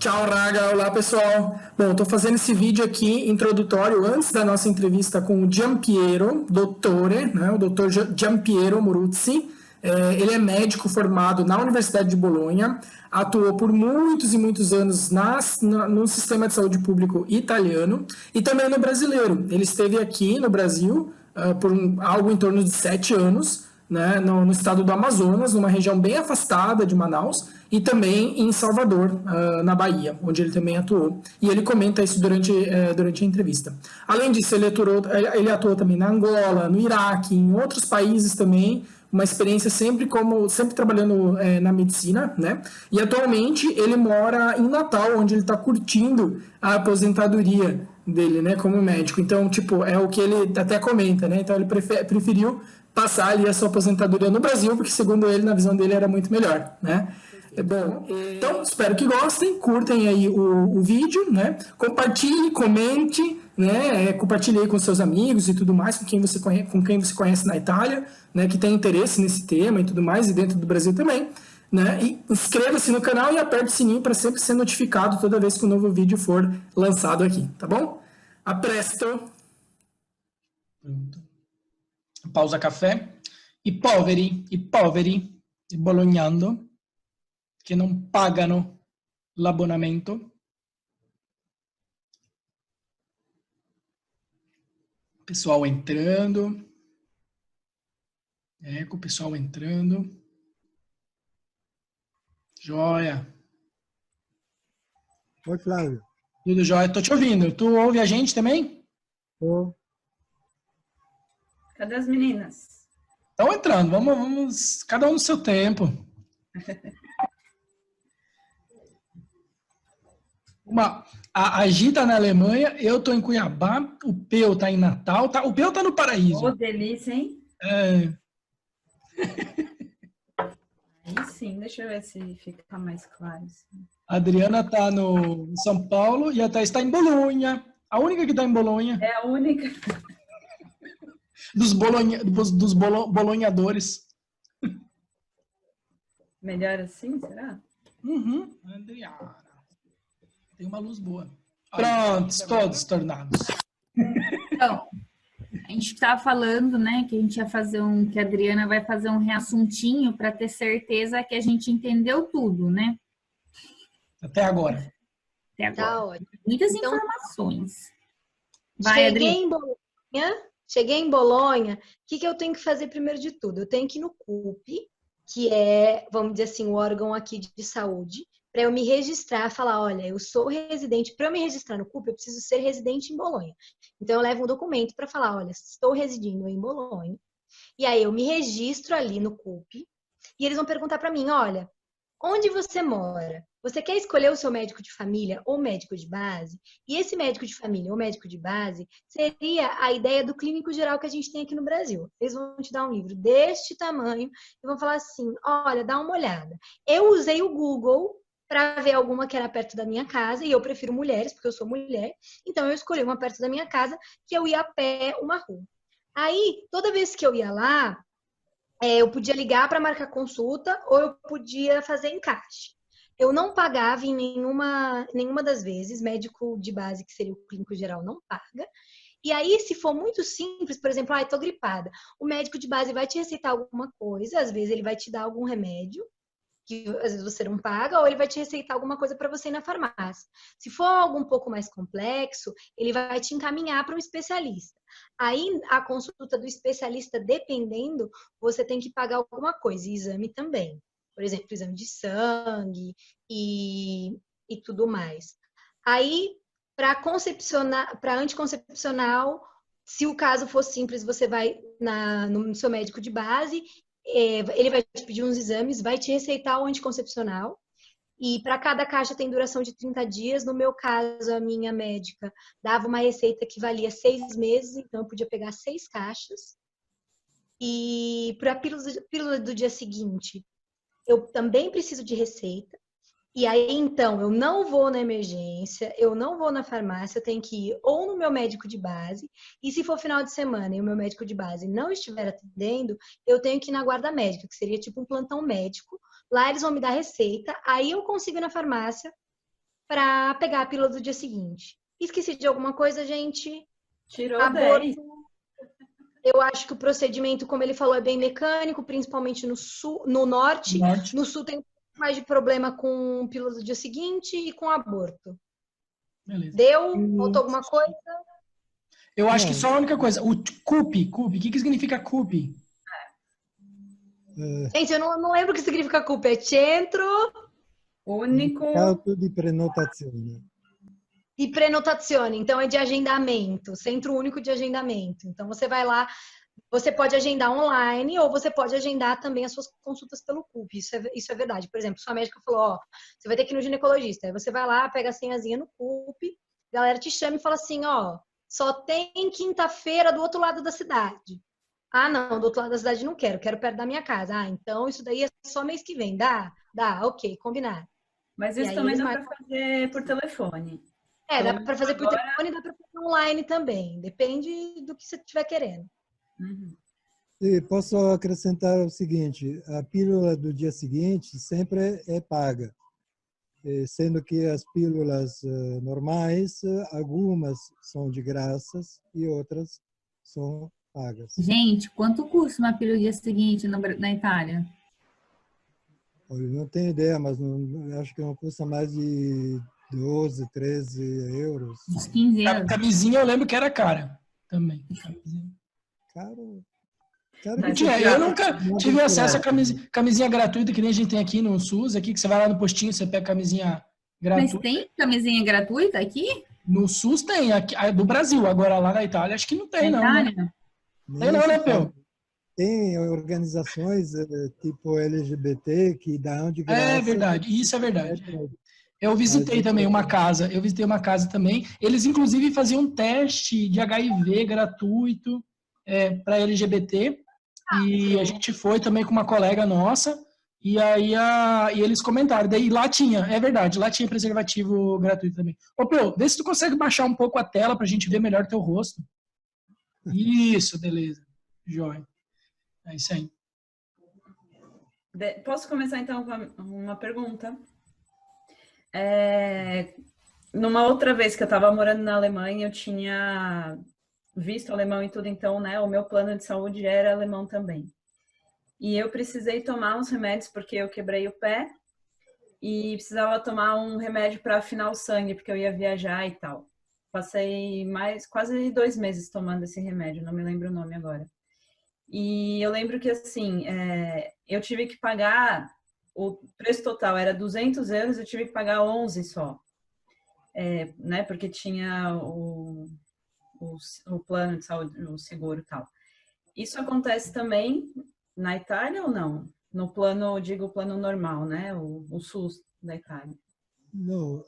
Tchau, Raga. Olá, pessoal. Bom, estou fazendo esse vídeo aqui introdutório antes da nossa entrevista com o Giampiero Dottore, né? O Dr. Giampiero Moruzzi. Ele é médico formado na Universidade de Bolonha, atuou por muitos e muitos anos no sistema de saúde público italiano e também no brasileiro. Ele esteve aqui no Brasil por algo em torno de 7 anos, né, no estado do Amazonas, numa região bem afastada de Manaus, e também em Salvador, na Bahia, onde ele também atuou. E ele comenta isso durante a entrevista. Além disso, ele atuou também na Angola, no Iraque, em outros países também, uma experiência sempre trabalhando na medicina, né? E atualmente ele mora em Natal, onde ele está curtindo a aposentadoria dele, né, como médico. Então, tipo, é o que ele até comenta, né? Então ele preferiu passar ali a sua aposentadoria no Brasil, porque segundo ele, na visão dele, era muito melhor, né? Bom, então espero que gostem, curtem aí o vídeo, né? Compartilhe, comente, né? Compartilhe aí com seus amigos e tudo mais, com quem você conhece na Itália, né? Que tem interesse nesse tema e tudo mais, e dentro do Brasil também, né? E inscreva-se no canal e aperte o sininho para sempre ser notificado toda vez que um novo vídeo for lançado aqui, tá bom? A presto! Pronto. Pausa caffè. I poveri di Bolognando che non pagano l'abbonamento. Pessoal entrando. Ecco, o pessoal entrando. Joia. Oi, Flávio. Tudo jóia. Tô te ouvindo. Tu ouve a gente também? Tô. Cadê as meninas? Estão entrando. Vamos, cada um no seu tempo. A Gi tá na Alemanha, eu tô em Cuiabá, o Peu tá em Natal, tá? O Peu tá no Paraíso. Ô, delícia, hein? É. Aí sim, deixa eu ver se fica mais claro. Assim. A Adriana tá em São Paulo e a Thaís tá em Bolonha. A única que tá em Bolonha. É a única. Dos bolonhadores. Melhor assim, será? Uhum. Adriana. Tem uma luz boa. Prontos, todos tornados. Então, a gente estava falando, né, que a gente ia fazer que a Adriana vai fazer um reassuntinho para ter certeza que a gente entendeu tudo, né? Até agora. Até agora. Tá ótimo. Muitas Então, informações. Vai, Adriana. Cheguei em Bolonha, o que eu tenho que fazer primeiro de tudo? Eu tenho que ir no CUP, que é, vamos dizer assim, o órgão aqui de saúde, para eu me registrar, falar, olha, eu sou residente, para eu me registrar no CUP, eu preciso ser residente em Bolonha. Então, eu levo um documento para falar, olha, estou residindo em Bolonha, e aí eu me registro ali no CUP, e eles vão perguntar para mim, olha, onde você mora? Você quer escolher o seu médico de família ou médico de base? E esse médico de família ou médico de base seria a ideia do clínico geral que a gente tem aqui no Brasil. Eles vão te dar um livro deste tamanho e vão falar assim, olha, dá uma olhada. Eu usei o Google para ver alguma que era perto da minha casa, e eu prefiro mulheres, porque eu sou mulher, então eu escolhi uma perto da minha casa, que eu ia a pé uma rua. Aí, toda vez que eu ia lá, eu podia ligar para marcar consulta ou eu podia fazer encaixe. Eu não pagava em nenhuma das vezes, médico de base, que seria o clínico geral, não paga. E aí, se for muito simples, por exemplo, tô gripada, o médico de base vai te receitar alguma coisa, às vezes ele vai te dar algum remédio, que às vezes você não paga, ou ele vai te receitar alguma coisa para você ir na farmácia. Se for algo um pouco mais complexo, ele vai te encaminhar para um especialista. Aí, a consulta do especialista, dependendo, você tem que pagar alguma coisa, e exame também. Por exemplo, exame de sangue e tudo mais. Aí, para anticoncepcional, se o caso for simples, você vai no seu médico de base, ele vai te pedir uns exames, vai te receitar o anticoncepcional, e para cada caixa tem duração de 30 dias. No meu caso, a minha médica dava uma receita que valia 6 meses, então eu podia pegar 6 caixas. E para a pílula do dia seguinte, eu também preciso de receita. E aí, então, eu não vou na emergência, eu não vou na farmácia, eu tenho que ir ou no meu médico de base, e se for final de semana e o meu médico de base não estiver atendendo, eu tenho que ir na guarda médica, que seria tipo um plantão médico. Lá eles vão me dar receita, aí eu consigo ir na farmácia para pegar a pílula do dia seguinte. Esqueci de alguma coisa, gente? Tirou Aborto. 10. Eu acho que o procedimento, como ele falou, é bem mecânico, principalmente no sul, no norte. Norte. No sul tem um pouco mais de problema com pílula do dia seguinte e com aborto. Beleza. Deu? Faltou alguma coisa? Eu acho que Não. só a única coisa, o CUP, o que significa CUP? Gente, eu não lembro o que significa culpa. É centro Único. Mercato di prenotazione. e prenotazione. Então, é de agendamento. Centro único de agendamento. Então, você vai lá, você pode agendar online ou você pode agendar também as suas consultas pelo CUP. Isso é verdade. Por exemplo, sua médica falou, ó, você vai ter que ir no ginecologista. Aí você vai lá, pega a senhazinha no CUP, a galera te chama e fala assim, ó, só tem quinta-feira do outro lado da cidade. Ah, não, do outro lado da cidade não quero perto da minha casa. Ah, então isso daí é só mês que vem. Dá? Dá, ok, combinado. Mas E isso aí também eles dá marcam. para fazer por telefone. É, dá Então, para fazer por agora- telefone e dá para fazer online também. Depende do que você estiver querendo. Uhum. E posso acrescentar o seguinte, a pílula do dia seguinte sempre é paga, sendo que as pílulas normais, algumas são de graças e outras são pagas. Gente, quanto custa uma pílula do dia seguinte na Itália? Eu não tenho ideia, mas acho que não custa mais de 12, 13 euros. Uns 15 euros. Camisinha eu lembro que era cara também. Caro. Não tinha, eu nunca tive acesso a camisinha gratuita que nem a gente tem aqui no SUS, aqui que você vai lá no postinho, você pega camisinha gratuita. Mas tem camisinha gratuita aqui? No SUS tem, aqui, do Brasil, agora lá na Itália acho que não tem, Na não. Né? Itália? Tem não, né, Peu? Tem organizações tipo LGBT que dão de graça. É verdade, isso é verdade. Eu visitei também uma casa, também. Eles, inclusive, faziam um teste de HIV gratuito para LGBT. E a gente foi também com uma colega nossa. E aí e eles comentaram. Daí lá tinha, é verdade, lá tinha preservativo gratuito também. Ô, Peu, vê se tu consegue baixar um pouco a tela para a gente ver melhor teu rosto. Isso, beleza. Joia. É isso aí. Posso começar então com uma pergunta? Numa outra vez que eu estava morando na Alemanha, eu tinha visto alemão e tudo, então, né, o meu plano de saúde era alemão também. E eu precisei tomar uns remédios porque eu quebrei o pé e precisava tomar um remédio para afinar o sangue, porque eu ia viajar e tal. Passei quase 2 meses tomando esse remédio, não me lembro o nome agora. E eu lembro que, assim, eu tive que pagar, o preço total era 200 euros, eu tive que pagar 11 só. Né, porque tinha o plano de saúde, o seguro e tal. Isso acontece também na Itália ou não? No plano, digo, o plano normal, né? O SUS da Itália. Não,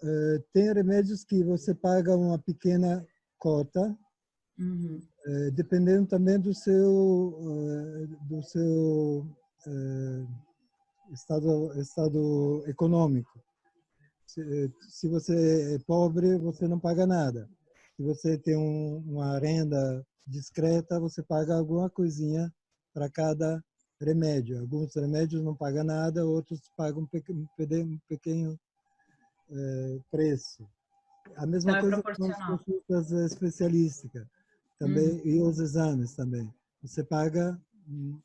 tem remédios que você paga uma pequena cota, dependendo também do seu estado econômico. Se você é pobre, você não paga nada. Se você tem uma renda discreta, você paga alguma coisinha para cada remédio. Alguns remédios não pagam nada, outros pagam um pequeno preço. A mesma coisa com as consultas especialísticas também, e os exames também. Você paga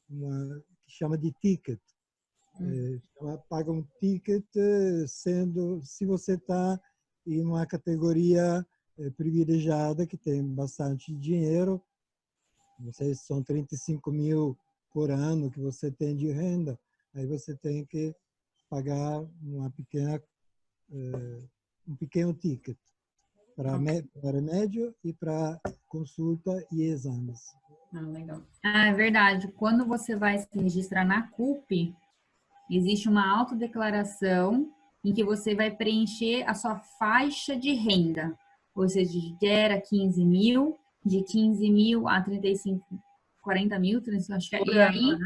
uma que chama de ticket. Paga um ticket se você está em uma categoria privilegiada, que tem bastante dinheiro. Não sei se são 35 mil por ano que você tem de renda, aí você tem que pagar um pequeno ticket para remédio e para consulta e exames. Legal. É verdade. Quando você vai se registrar na CUP, existe uma autodeclaração em que você vai preencher a sua faixa de renda. Ou seja, gera 15 mil, de 15 mil a 35, 40 mil, acho que é. E aí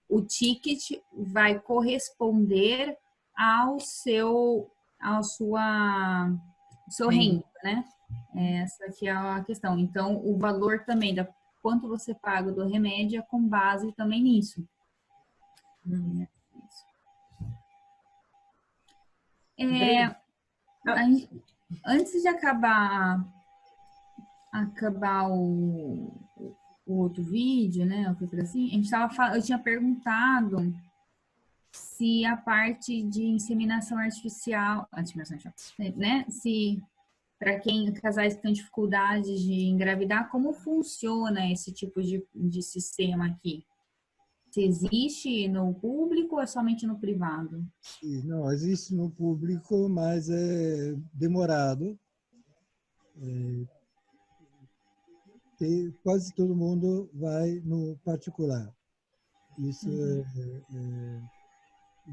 o ticket vai corresponder ao seu renda, né? Essa aqui é a questão. Então, o valor também da quanto você paga do remédio é com base também nisso. Antes de acabar o outro vídeo, né? Assim, eu tinha perguntado se a parte de inseminação artificial, né? Se para casais que têm dificuldade de engravidar, como funciona esse tipo de sistema aqui? Se existe no público ou é somente no privado? Não, existe no público, mas é demorado. Quase todo mundo vai no particular. Isso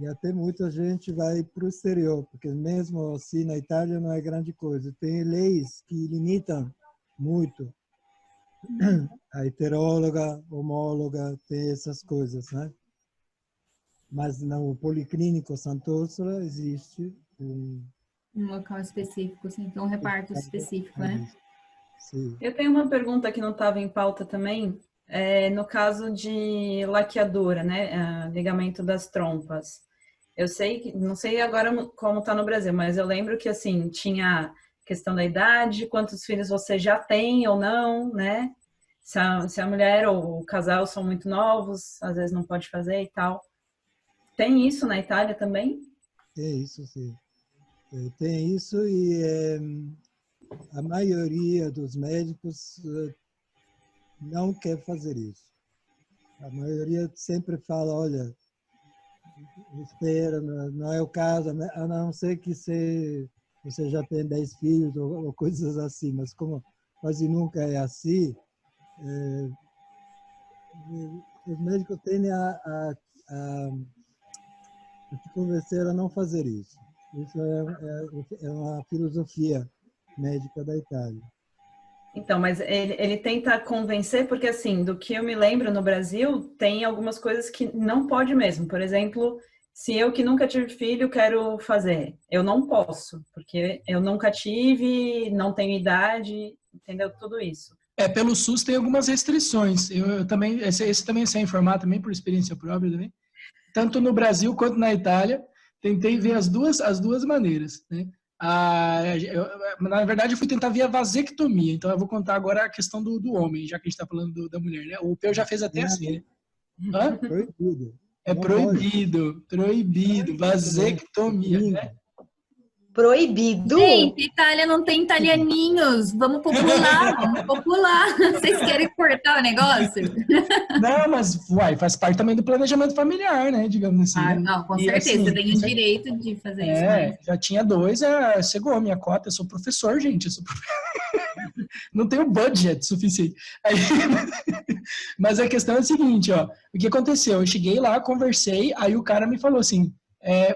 e até muita gente vai para o exterior, porque mesmo assim na Itália não é grande coisa. Tem leis que limitam muito. A heteróloga, homóloga, tem essas coisas, né? Mas no Policlínico Sant'Orsola existe um local específico, assim, então um reparto específico, né? Sim. Eu tenho uma pergunta que não estava em pauta também, no caso de laqueadura, né? Ligamento das trompas. Eu sei, não sei agora como está no Brasil, mas eu lembro que assim tinha questão da idade, quantos filhos você já tem ou não, né? Se a mulher ou o casal são muito novos, às vezes não pode fazer e tal. Tem isso na Itália também? Tem isso, sim. Tem isso e a maioria dos médicos não quer fazer isso. A maioria sempre fala, olha, espera, não é o caso, a não ser que você já tem 10 filhos ou coisas assim, mas como quase nunca é assim, os médicos tendem a te convencer a não fazer isso. Isso é uma filosofia médica da Itália. Então, mas ele tenta convencer, porque assim, do que eu me lembro no Brasil, tem algumas coisas que não pode mesmo. Por exemplo, se eu que nunca tive filho quero fazer, eu não posso, porque eu nunca tive, não tenho idade, entendeu? Tudo isso. Pelo SUS tem algumas restrições. Eu também, esse também sei informar também por experiência própria também. Tanto no Brasil quanto na Itália, tentei ver as duas maneiras, né? Na verdade, eu fui tentar ver a vasectomia. Então, eu vou contar agora a questão do homem, já que a gente está falando da mulher, né? O Peu já fez até assim, né? Hã? Proibido. É proibido, vasectomia, né? Proibido? Gente, Itália não tem italianinhos. Vamos popular. Vocês querem cortar o negócio? Não, mas faz parte também do planejamento familiar, né? Digamos assim. Ah, né? não, com E, certeza. assim, Você tem o direito de fazer isso. Mas... já tinha 2, chegou a minha cota. Eu sou professor, gente. Não tenho budget suficiente. Aí, mas a questão é a seguinte, ó. O que aconteceu? Eu cheguei lá, conversei, aí o cara me falou assim,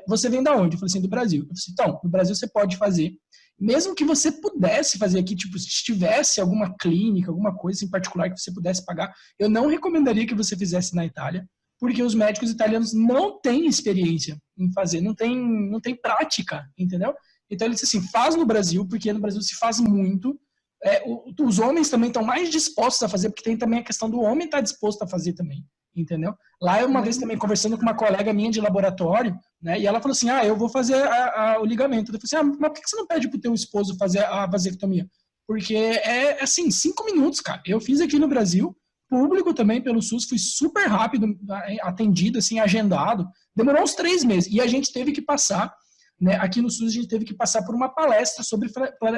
você vem da onde? Eu falei assim, do Brasil. Eu falei assim, então, no Brasil você pode fazer. Mesmo que você pudesse fazer aqui, tipo, se tivesse alguma clínica, alguma coisa em particular que você pudesse pagar, eu não recomendaria que você fizesse na Itália, porque os médicos italianos não têm experiência em fazer, não tem prática, entendeu? Então ele disse assim, faz no Brasil, porque no Brasil se faz muito. Os homens também estão mais dispostos a fazer, porque tem também a questão do homem estar disposto a fazer também, entendeu? Lá uma vez também conversando com uma colega minha de laboratório, né, e ela falou assim, eu vou fazer o ligamento. Eu falei assim, mas por que você não pede pro teu esposo fazer a vasectomia? Porque é assim, 5 minutos, cara. Eu fiz aqui no Brasil, público também pelo SUS, fui super rápido, atendido, assim, agendado, demorou uns 3 meses, e a gente teve que passar, né, aqui no SUS a gente teve que passar por uma palestra sobre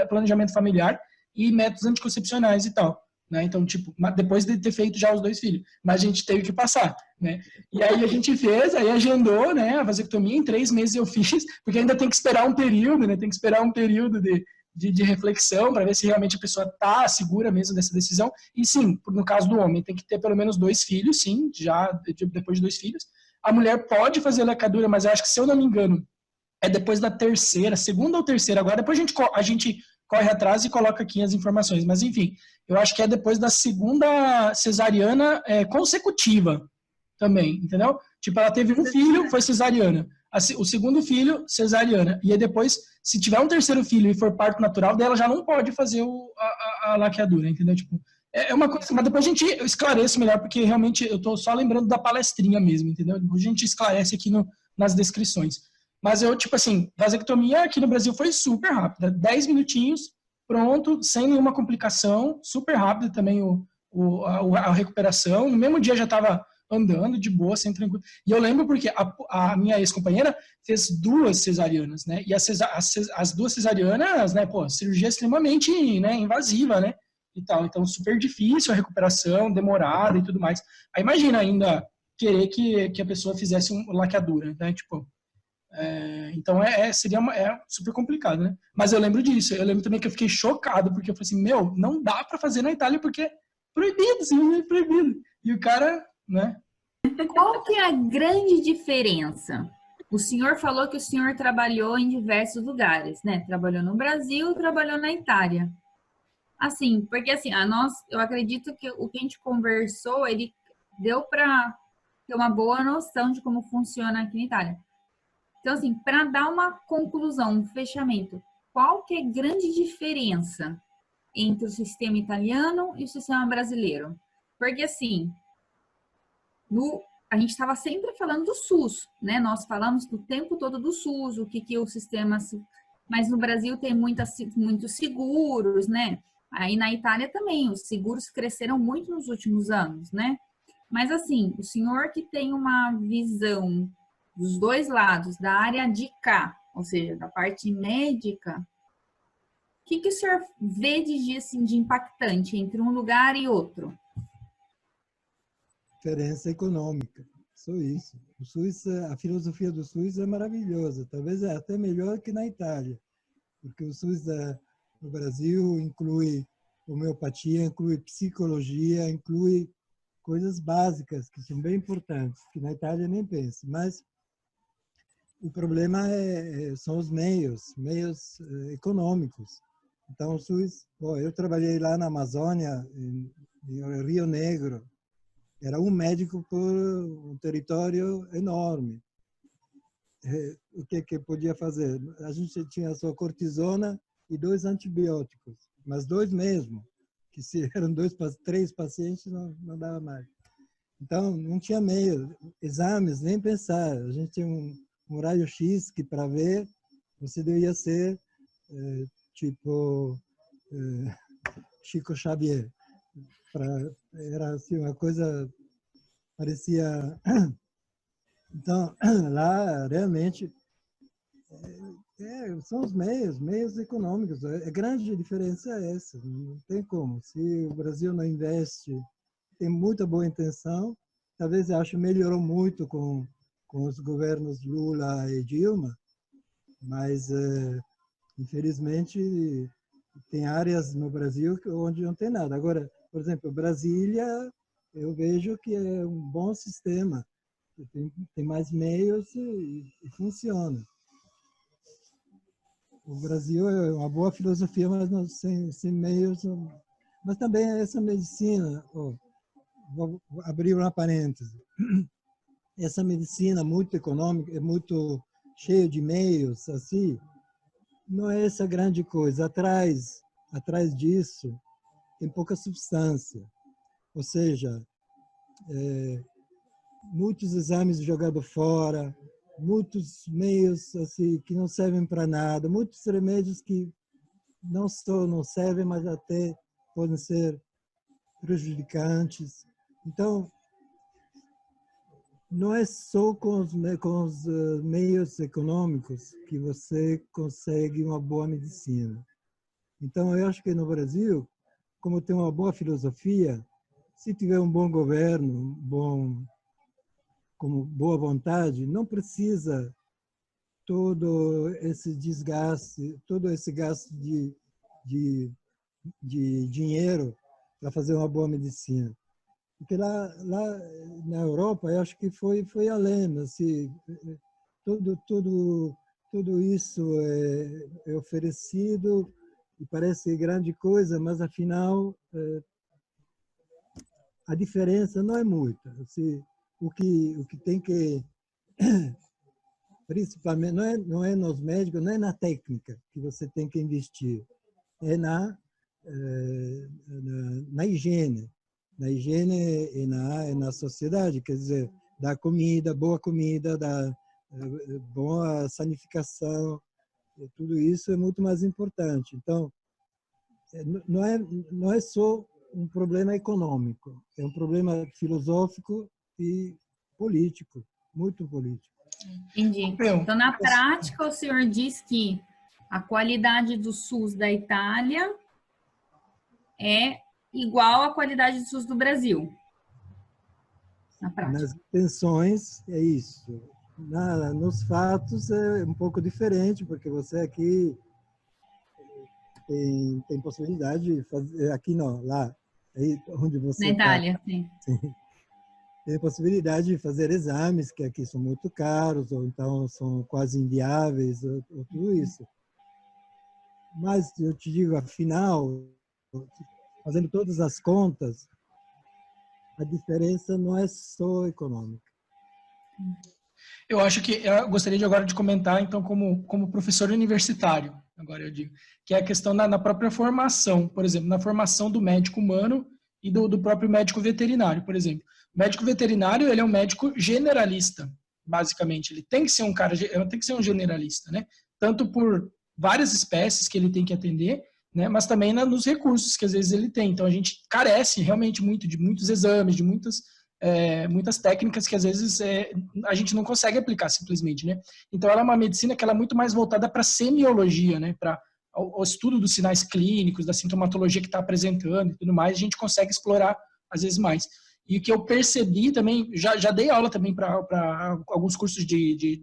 planejamento familiar e métodos anticoncepcionais e tal, né? Então, tipo, depois de ter feito já os 2 filhos, mas a gente teve que passar, né? E aí a gente fez, aí agendou, né, a vasectomia, em 3 meses eu fiz, porque ainda tem que esperar um período, né? Tem que esperar um período de reflexão para ver se realmente a pessoa tá segura mesmo dessa decisão. E sim, no caso do homem, tem que ter pelo menos 2 filhos, sim, já depois de 2 filhos. A mulher pode fazer laqueadura, mas eu acho que, se eu não me engano, é depois da segunda ou terceira. Agora, depois a gente corre atrás e coloca aqui as informações. Mas, enfim, eu acho que é depois da segunda cesariana consecutiva também, entendeu? Tipo, ela teve um filho, foi cesariana. O segundo filho, cesariana. E aí depois, se tiver um terceiro filho e for parto natural, daí ela já não pode fazer a laqueadura, entendeu? Tipo, é uma coisa, mas depois a gente esclarece melhor, porque realmente eu tô só lembrando da palestrinha mesmo, entendeu? Depois a gente esclarece aqui nas descrições. Mas eu, tipo assim, vasectomia aqui no Brasil foi super rápida. 10 minutinhos, pronto, sem nenhuma complicação, super rápido também a recuperação. No mesmo dia já estava andando de boa, sem tranquilo. E eu lembro porque a minha ex-companheira fez 2 cesarianas, né? E as 2 cesarianas, né, pô, cirurgia extremamente, né, invasiva, né? E tal. Então, super difícil a recuperação, demorada e tudo mais. Aí imagina ainda querer que a pessoa fizesse uma laqueadura, né? Tipo, então seria super complicado, né? Mas eu lembro disso. Eu lembro também que eu fiquei chocado, porque eu falei assim, meu, não dá para fazer na Itália porque é proibido, simplesmente proibido. E o cara, né? Qual que é a grande diferença? O senhor falou que o senhor trabalhou em diversos lugares, né? Trabalhou no Brasil, trabalhou na Itália. Assim, porque assim, eu acredito que o que a gente conversou, ele deu para ter uma boa noção de como funciona aqui na Itália. Então, assim, para dar uma conclusão, um fechamento, qual que é a grande diferença entre o sistema italiano e o sistema brasileiro? Porque, assim, a gente estava sempre falando do SUS, né? Nós falamos o tempo todo do SUS, o que o sistema... Mas no Brasil tem muitos seguros, né? Aí na Itália também, os seguros cresceram muito nos últimos anos, né? Mas assim, o senhor que tem uma visão dos dois lados, da área de cá, ou seja, da parte médica, o que o senhor vê assim, de impactante entre um lugar e outro? Diferença econômica, só isso. O SUS, a filosofia do SUS é maravilhosa, talvez é até melhor que na Itália, porque o SUS no Brasil inclui homeopatia, inclui psicologia, inclui coisas básicas que são bem importantes, que na Itália nem pensa. Mas o problema são os meios econômicos. Então, o SUS, eu trabalhei lá na Amazônia, em Rio Negro, era um médico por um território enorme. O que podia fazer? A gente tinha só cortisona e 2 antibióticos, mas 2 mesmo, que se eram 3 pacientes, não dava mais. Então, não tinha meio. Exames, nem pensar. A gente tinha um raio-x que, para ver, você devia ser tipo Chico Xavier. Era assim, uma coisa parecia... Então, lá, realmente, são os meios econômicos. A grande diferença é essa. Não tem como. Se o Brasil não investe, tem muita boa intenção, talvez eu acho que melhorou muito com os governos Lula e Dilma, mas, infelizmente, tem áreas no Brasil onde não tem nada. Agora, por exemplo, Brasília, eu vejo que é um bom sistema. Tem mais meios e funciona. O Brasil é uma boa filosofia, mas não, sem meios. Mas também essa medicina, vou abrir uma parêntese, essa medicina muito econômica, é muito cheia de meios, assim, não é essa grande coisa. Atrás disso, tem pouca substância. Ou seja, muitos exames jogados fora, muitos meios assim, que não servem para nada, muitos remédios que não só não servem, mas até podem ser prejudicantes. Então, não é só com os meios econômicos que você consegue uma boa medicina. Então, eu acho que no Brasil, como tem uma boa filosofia, se tiver um bom governo, com boa vontade, não precisa todo esse desgaste, todo esse gasto de dinheiro para fazer uma boa medicina. Porque lá na Europa, eu acho que foi além. Assim, tudo isso é oferecido e parece grande coisa, mas, afinal, a diferença não é muita. Assim, o que tem que, principalmente, não é nos médicos, não é na técnica que você tem que investir, é na higiene. Na higiene e na sociedade, quer dizer, dar comida, boa comida, dar bom a sanificação, tudo isso é muito mais importante. Então, não é só um problema econômico, é um problema filosófico e político, muito político. Entendi. Então, na prática, o senhor diz que a qualidade do SUS da Itália é igual à qualidade do SUS do Brasil. Na prática. Nas intenções, é isso. Nos fatos, é um pouco diferente, porque você aqui tem possibilidade de fazer, aqui não, lá, aí onde você na Itália, sim. Tem possibilidade de fazer exames que aqui são muito caros, ou então são quase inviáveis, ou tudo isso. Mas eu te digo, afinal, fazendo todas as contas, a diferença não é só econômica. Eu acho que eu gostaria de agora de comentar, então, como professor universitário, agora eu digo, que é a questão na própria formação, por exemplo, na formação do médico humano e do próprio médico veterinário, por exemplo. O médico veterinário, ele é um médico generalista, basicamente. Ele tem que ser um cara, tem que ser um generalista, né? Tanto por várias espécies que ele tem que atender, né? Mas também nos recursos que às vezes ele tem. Então, a gente carece realmente muito de muitos exames, de muitas técnicas que às vezes a gente não consegue aplicar simplesmente, né? Então, ela é uma medicina que ela é muito mais voltada para a semiologia, né? Para o estudo dos sinais clínicos, da sintomatologia que está apresentando e tudo mais, a gente consegue explorar às vezes mais. E o que eu percebi também, já dei aula também para alguns cursos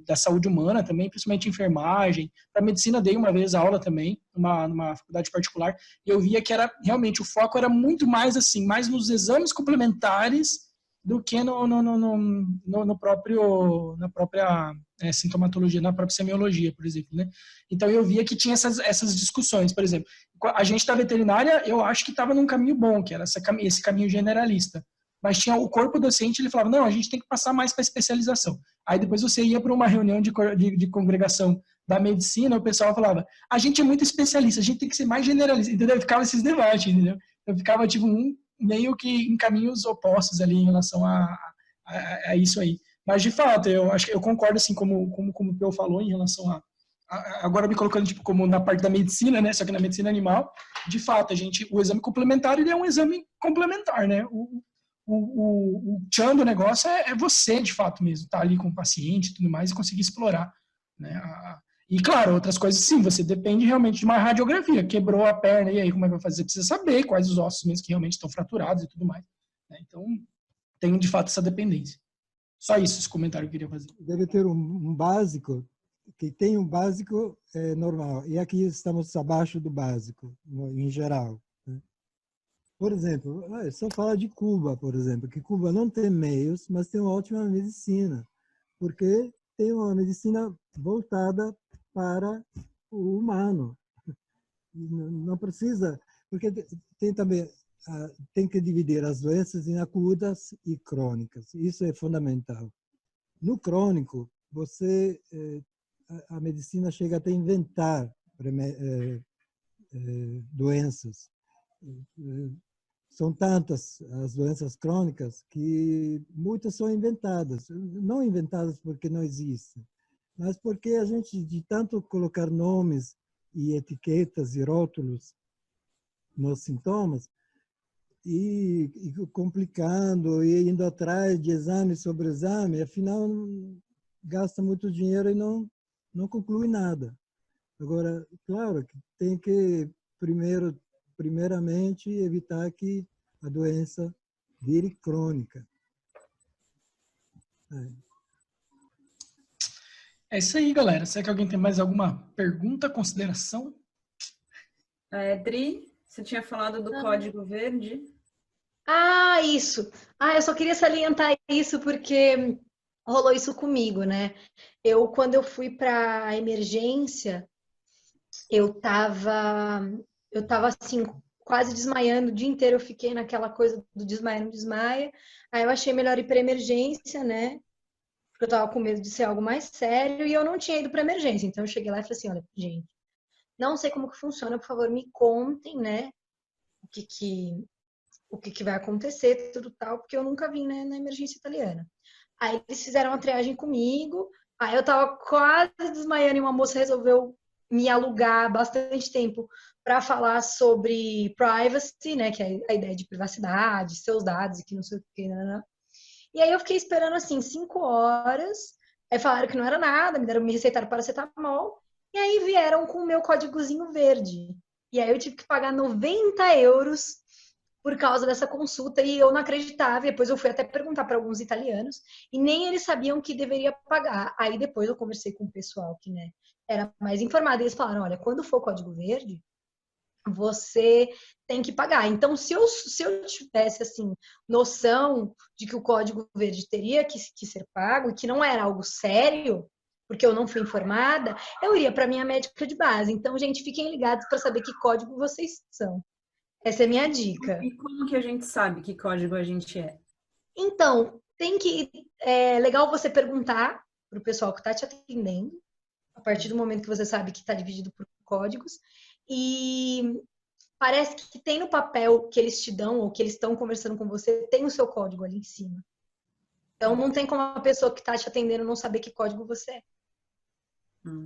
da saúde humana também, principalmente enfermagem, para medicina dei uma vez aula também, numa faculdade particular, e eu via que era realmente o foco era muito mais assim, mais nos exames complementares do que na própria sintomatologia, na própria semiologia, por exemplo, né? Então eu via que tinha essas discussões, por exemplo, a gente da veterinária, eu acho que estava num caminho bom, que era esse caminho generalista. Mas tinha o corpo docente, ele falava, não, a gente tem que passar mais para especialização. Aí depois você ia para uma reunião de congregação da medicina, o pessoal falava, a gente é muito especialista, a gente tem que ser mais generalista, entendeu? Ficava esses debates, entendeu? Eu ficava, tipo, meio que em caminhos opostos ali em relação a isso aí. Mas, de fato, eu acho que eu concordo, assim, como o Peu falou, em relação agora me colocando, tipo, como na parte da medicina, né? Só que na medicina animal, de fato, o exame complementar, ele é um exame complementar, né? O tchan do negócio é você, de fato mesmo, estar ali com o paciente e tudo mais e conseguir explorar, né? E, claro, outras coisas sim, você depende realmente de uma radiografia. Quebrou a perna, e aí como é que vai fazer? Você precisa saber quais os ossos mesmo que realmente estão fraturados e tudo mais, né? Então, tem de fato essa dependência. Só isso, esse comentário que eu queria fazer. Deve ter um básico, que tem um básico normal, e aqui estamos abaixo do básico, em geral. Por exemplo, só fala de Cuba, por exemplo, que Cuba não tem meios, mas tem uma ótima medicina, porque tem uma medicina voltada para o humano. Não precisa, porque tem também, tem que dividir as doenças em agudas e crônicas, isso é fundamental. No crônico, a medicina chega até a inventar doenças. São tantas as doenças crônicas que muitas são inventadas. Não inventadas porque não existem, mas porque a gente, de tanto colocar nomes e etiquetas e rótulos nos sintomas, e complicando, e indo atrás de exame sobre exame, afinal gasta muito dinheiro e não conclui nada. Agora, claro, que tem que primeiramente evitar que a doença vire crônica. É isso aí, galera. Será que alguém tem mais alguma pergunta, consideração? Dri, você tinha falado do Código Verde? Isso. Eu só queria salientar isso porque rolou isso comigo, né? Quando eu fui para a emergência, eu tava assim, quase desmaiando o dia inteiro. Eu fiquei naquela coisa do desmaia, não desmaia. Aí eu achei melhor ir para emergência, né? Porque eu tava com medo de ser algo mais sério e eu não tinha ido para emergência. Então eu cheguei lá e falei assim, olha, gente, não sei como que funciona, por favor, me contem, né? O que vai acontecer, tudo tal, porque eu nunca vim, né, na emergência italiana. Aí eles fizeram uma triagem comigo, Aí eu tava quase desmaiando e uma moça resolveu me alugar bastante tempo para falar sobre privacy, né, que é a ideia de privacidade, seus dados e que não sei o que, né? E aí eu fiquei esperando assim 5 horas. Aí falaram que não era nada, me receitaram paracetamol. E aí vieram com o meu códigozinho verde. E aí eu tive que pagar 90 euros por causa dessa consulta e eu não acreditava. E depois eu fui até perguntar para alguns italianos e nem eles sabiam que deveria pagar. Aí depois eu conversei com o pessoal que, né, era mais informado e eles falaram, olha, quando for código verde, você tem que pagar. Então, se eu tivesse, assim, noção de que o código verde teria que ser pago e que não era algo sério, porque eu não fui informada, eu iria para minha médica de base. Então, gente, fiquem ligados para saber que código vocês são. Essa é a minha dica. E como que a gente sabe que código a gente é? Então, é legal você perguntar para o pessoal que está te atendendo, a partir do momento que você sabe que está dividido por códigos, e parece que tem no papel que eles te dão ou que eles estão conversando com você, tem o seu código ali em cima. Então, não tem como a pessoa que está te atendendo não saber que código você é.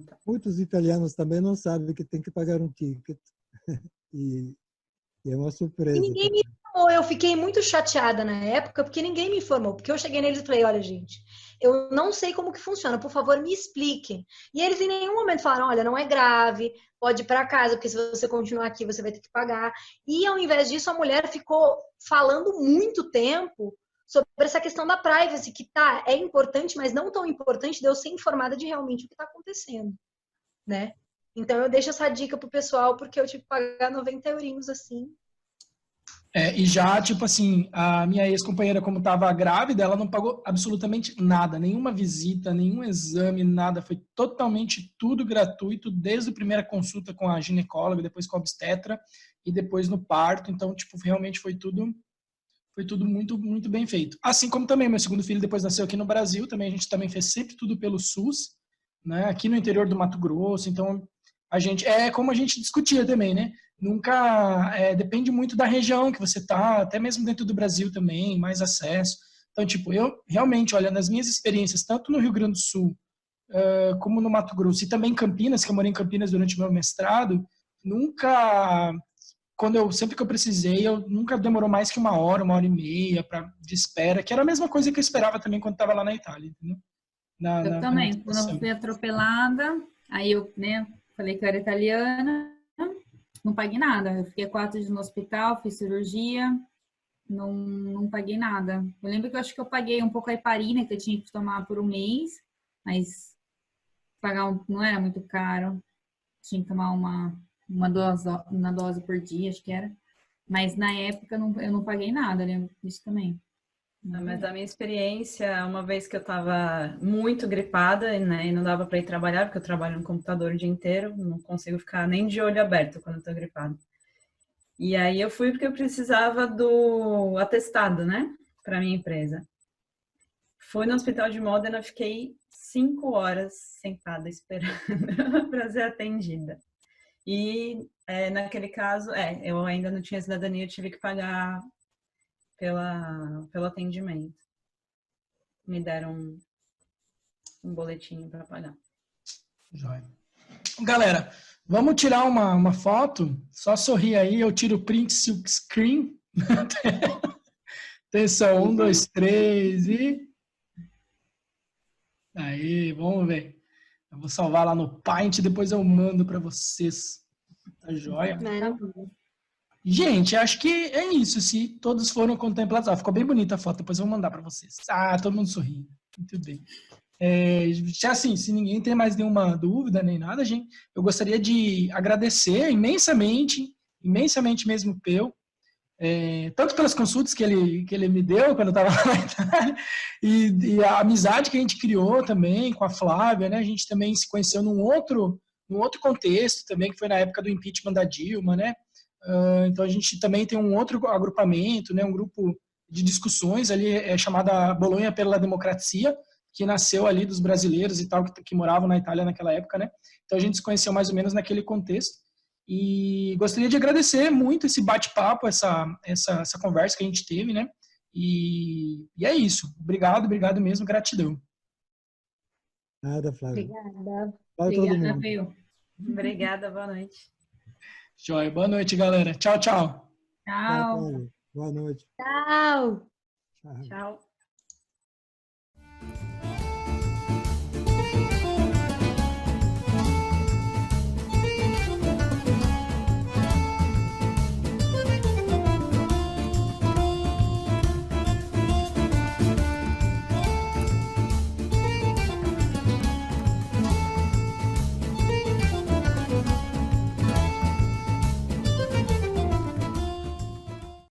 Tá. Muitos italianos também não sabem que tem que pagar um ticket. E é uma surpresa. E ninguém me informou. Eu fiquei muito chateada na época, porque ninguém me informou. Porque eu cheguei neles e falei, olha, gente, eu não sei como que funciona, por favor, me expliquem. E eles em nenhum momento falaram, olha, não é grave, pode ir para casa, porque se você continuar aqui, você vai ter que pagar. E ao invés disso, a mulher ficou falando muito tempo sobre essa questão da privacy, que é importante, mas não tão importante de eu ser informada de realmente o que está acontecendo, né? Então eu deixo essa dica pro pessoal, porque eu tive que pagar 90 eurinhos assim. E já, tipo assim, a minha ex-companheira, como estava grávida, ela não pagou absolutamente nada, nenhuma visita, nenhum exame, nada. Foi totalmente tudo gratuito, desde a primeira consulta com a ginecóloga, depois com a obstetra e depois no parto. Então, tipo, realmente foi tudo muito, muito bem feito. Assim como também meu segundo filho depois nasceu aqui no Brasil, também a gente também fez sempre tudo pelo SUS, né? Aqui no interior do Mato Grosso. Então, como a gente discutia também, né? Nunca depende muito da região que você tá, até mesmo dentro do Brasil também, mais acesso. Então, tipo, eu realmente, olha, nas minhas experiências, tanto no Rio Grande do Sul, como no Mato Grosso, e também em Campinas, que eu morei em Campinas durante o meu mestrado, sempre que eu precisei, eu nunca demorou mais que 1 hora e meia de espera, que era a mesma coisa que eu esperava também quando estava lá na Itália, entendeu? Eu também, quando eu fui atropelada, aí eu, né, falei que eu era italiana, não paguei nada. Eu fiquei 4 dias no hospital, fiz cirurgia, não paguei nada. Eu lembro que eu acho que eu paguei um pouco a heparina que eu tinha que tomar por um mês, mas não era muito caro. Tinha que tomar uma dose por dia, acho que era. Mas na época eu não paguei nada, eu lembro disso também. Mas da minha experiência, uma vez que eu estava muito gripada, né, e não dava para ir trabalhar, porque eu trabalho no computador o dia inteiro, não consigo ficar nem de olho aberto quando eu tô gripada. E aí eu fui porque eu precisava do atestado, né, para minha empresa. Fui no hospital de Modena, fiquei 5 horas sentada esperando para ser atendida. E naquele caso, eu ainda não tinha cidadania, eu tive que pagar pelo atendimento. Me deram um boletim para pagar. Joia. Galera, vamos tirar uma foto? Só sorrir aí, eu tiro o print silk screen. Atenção, 1, 2, 3 e... Aí, vamos ver. Eu vou salvar lá no Paint, depois eu mando para vocês. Tá joia? Gente, acho que é isso. Se todos foram contemplados. Ficou bem bonita a foto, depois eu vou mandar para vocês. Todo mundo sorrindo. Muito bem. Assim, se ninguém tem mais nenhuma dúvida nem nada, gente, eu gostaria de agradecer imensamente mesmo, Peu, tanto pelas consultas que ele me deu quando eu estava lá e a amizade que a gente criou também com a Flávia, né? A gente também se conheceu num outro contexto também, que foi na época do impeachment da Dilma, né? Então a gente também tem um outro agrupamento, né? Um grupo de discussões ali chamada Bolonha pela Democracia, que nasceu ali dos brasileiros e tal, que moravam na Itália naquela época, né? Então a gente se conheceu mais ou menos naquele contexto. E gostaria de agradecer muito esse bate-papo, essa conversa que a gente teve, né? E é isso. Obrigado mesmo, gratidão. Nada, Flávia. Obrigada. Tchau, todo Obrigada, mundo. Fio. Obrigada, boa noite. Joia. Boa noite, galera. Tchau, tchau. Tchau, Tchau. Flávia. Boa noite. Tchau. Tchau. Tchau.